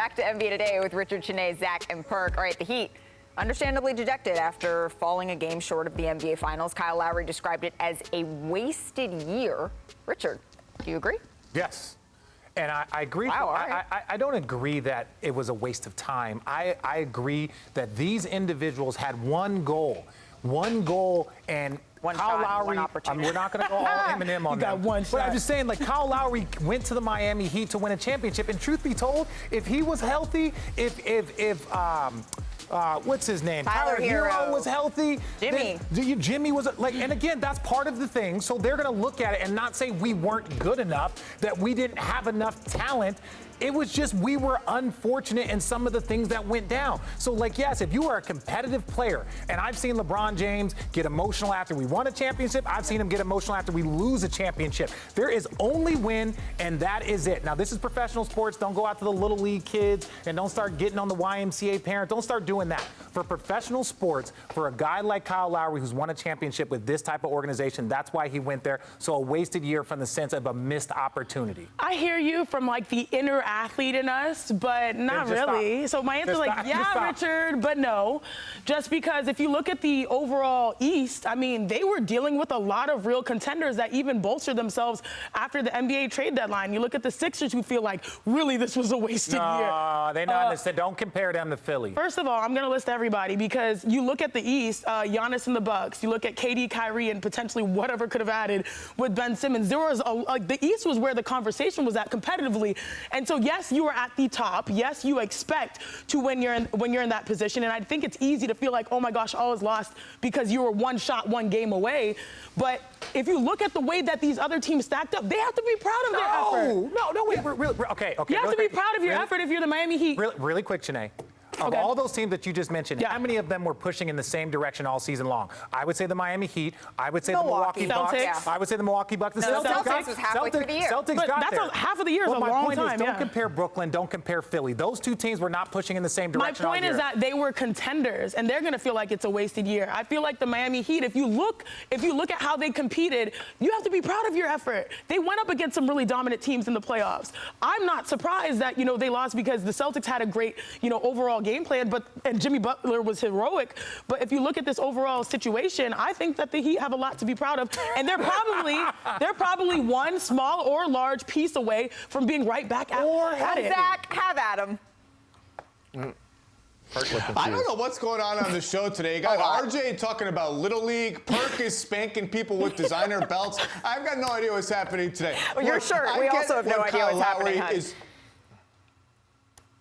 back to NBA Today with Richard Cheney, Zach, and Perk. All right, the Heat, understandably dejected after falling a game short of the NBA Finals. Kyle Lowry described it as a wasted year. Richard, do you agree? Yes. And I agree. Wow, all right. I don't agree that it was a waste of time. I agree that these individuals had one goal, and one Kyle shot, Lowry, one opportunity. we're not going to go all Eminem on got that. one But shot. I'm just saying, like, Kyle Lowry went to the Miami Heat to win a championship. And truth be told, if he was healthy, what's his name? Tyler Hero was healthy. Jimmy. Jimmy was like, and again, that's part of the thing. So they're going to look at it and not say we weren't good enough, that we didn't have enough talent. It was just we were unfortunate in some of the things that went down. So, like, yes, if you are a competitive player, and I've seen LeBron James get emotional after we won a championship, I've seen him get emotional after we lose a championship. There is only win, and that is it. Now, this is professional sports. Don't go out to the little league kids and don't start getting on the YMCA parent. Don't start doing that. For professional sports, for a guy like Kyle Lowry who's won a championship with this type of organization, that's why he went there. So a wasted year from the sense of a missed opportunity. I hear you from like the inner athlete in us, but not Then just really. stop. So my answer is Just like, stop. yeah, Just stop. Richard, but no. Just because if you look at the overall East, I mean, they were dealing with a lot of real contenders that even bolstered themselves after the NBA trade deadline. You look at the Sixers who feel like, really, this was a wasted year. No, they're not. Don't compare them to Philly. First of all, I'm going to list everybody because you look at the East, Giannis and the Bucks. You look at KD, Kyrie, and potentially whatever could have added with Ben Simmons. There was the East was where the conversation was at competitively, and so yes, you are at the top. Yes, you expect to when you're in that position, and I think it's easy to feel like, oh my gosh, all is lost because you were one shot, one game away. But if you look at the way that these other teams stacked up, they have to be proud of their effort. No, wait, okay. You have to be proud of your effort if you're the Miami Heat. Really quick, Janae. Of Okay. all those teams that you just mentioned, Yeah. how many of them were pushing in the same direction all season long? I would say the Miami Heat. I would say Milwaukee. the Milwaukee Celtics. Bucks. I would say the Milwaukee Bucks. No, the Celtics was halfway through the year. Celtics But got that's there. half of the year is a my long point time, is, don't yeah. compare Brooklyn. Don't compare Philly. Those two teams were not pushing in the same My direction all point year. is that they were contenders, and they're going to feel like it's a wasted year. I feel like the Miami Heat, if you look at how they competed, you have to be proud of your effort. They went up against some really dominant teams in the playoffs. I'm not surprised that, they lost because the Celtics had a great, overall game plan, and Jimmy Butler was heroic. But if you look at this overall situation, I think that the Heat have a lot to be proud of, and they're probably one small or large piece away from being right back at it. Zach, have at him. I don't know what's going on the show today. You got RJ talking about Little League. Perk is spanking people with designer belts. I've got no idea what's happening today. Well, your shirt. We also have no idea what's happening, hon.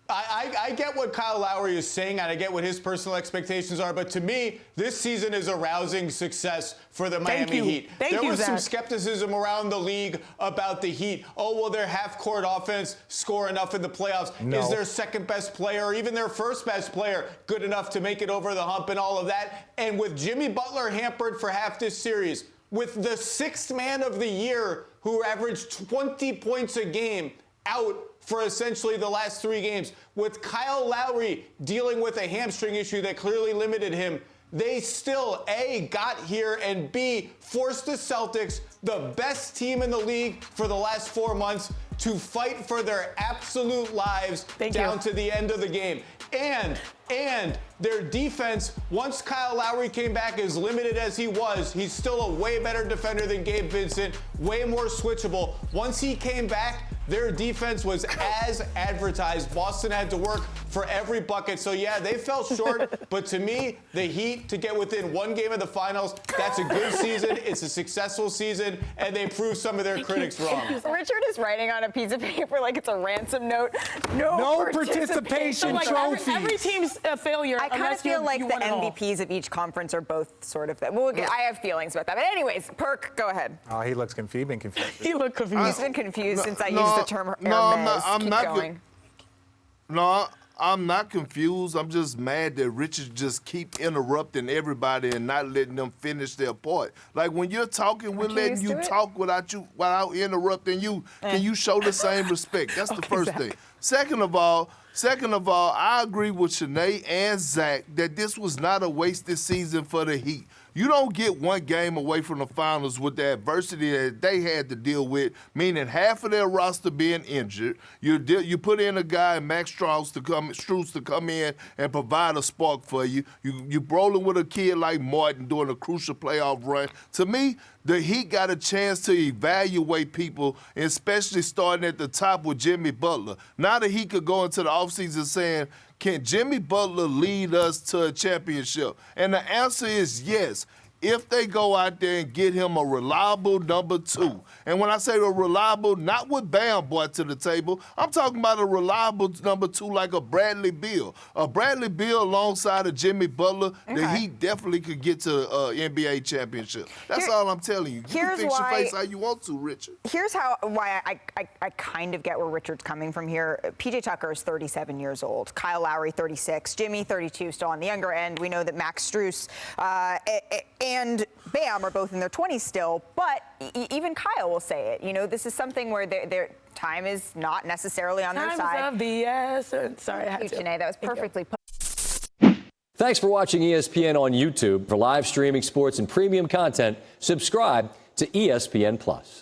I get what Kyle Lowry is saying, and I get what his personal expectations are, but to me, this season is a rousing success for the Miami Heat. There was some skepticism around the league about the Heat. Oh, will their half-court offense score enough in the playoffs? No. Is their second-best player, or even their first-best player, good enough to make it over the hump and all of that? And with Jimmy Butler hampered for half this series, with the sixth man of the year who averaged 20 points a game out for essentially the last 3 games, with Kyle Lowry dealing with a hamstring issue that clearly limited him, they still, A, got here, and B, forced the Celtics, the best team in the league for the last 4 months, to fight for their absolute lives down to the end of the game. And their defense, once Kyle Lowry came back, as limited as he was, he's still a way better defender than Gabe Vincent, way more switchable. Once he came back, their defense was as advertised. Boston had to work for every bucket. So, yeah, they fell short. But to me, the Heat, to get within 1 game of the finals, that's a good season. It's a successful season. And they proved some of their critics wrong. Richard is writing on a piece of paper like it's a ransom note. No participation like trophies. every team's a failure. I kind of feel like the MVPs of each conference are both sort of that. Well, I have feelings about that. But anyways, Perk, go ahead. Oh, he looks confused. He's been confused. He looked confused. He's been confused since I used the term Hermes. I'm not confused. I'm just mad that Richard just keep interrupting everybody and not letting them finish their part. Like when you're talking, we're letting you talk without interrupting you. Can you show the same respect? That's the first thing. Second of all, I agree with Shanae and Zach that this was not a wasted season for the Heat. You don't get one game away from the finals with the adversity that they had to deal with, meaning half of their roster being injured. You put in a guy, Max Strauss, to come in and provide a spark for you. You rolling with a kid like Martin doing a crucial playoff run. To me, the Heat got a chance to evaluate people, especially starting at the top with Jimmy Butler. Now that he could go into the offseason saying, can Jimmy Butler lead us to a championship? And the answer is yes, if they go out there and get him a reliable number 2. And when I say a reliable, not with Bam brought to the table, I'm talking about a reliable number 2 like a Bradley Beal. A Bradley Beal alongside of Jimmy Butler, that he definitely could get to NBA championship. That's all I'm telling you. You can fix your face how you want to, Richard. Here's why I kind of get where Richard's coming from here. P.J. Tucker is 37 years old. Kyle Lowry, 36. Jimmy, 32, still on the younger end. We know that Max Strus and Bam are both in their 20s still, but even Kyle will say it. You know, this is something where their time is not necessarily on their side. Time of the essence. Sorry, I had to. Janae, that was perfectly put. Thanks for watching ESPN on YouTube. For live streaming sports and premium content, subscribe to ESPN+.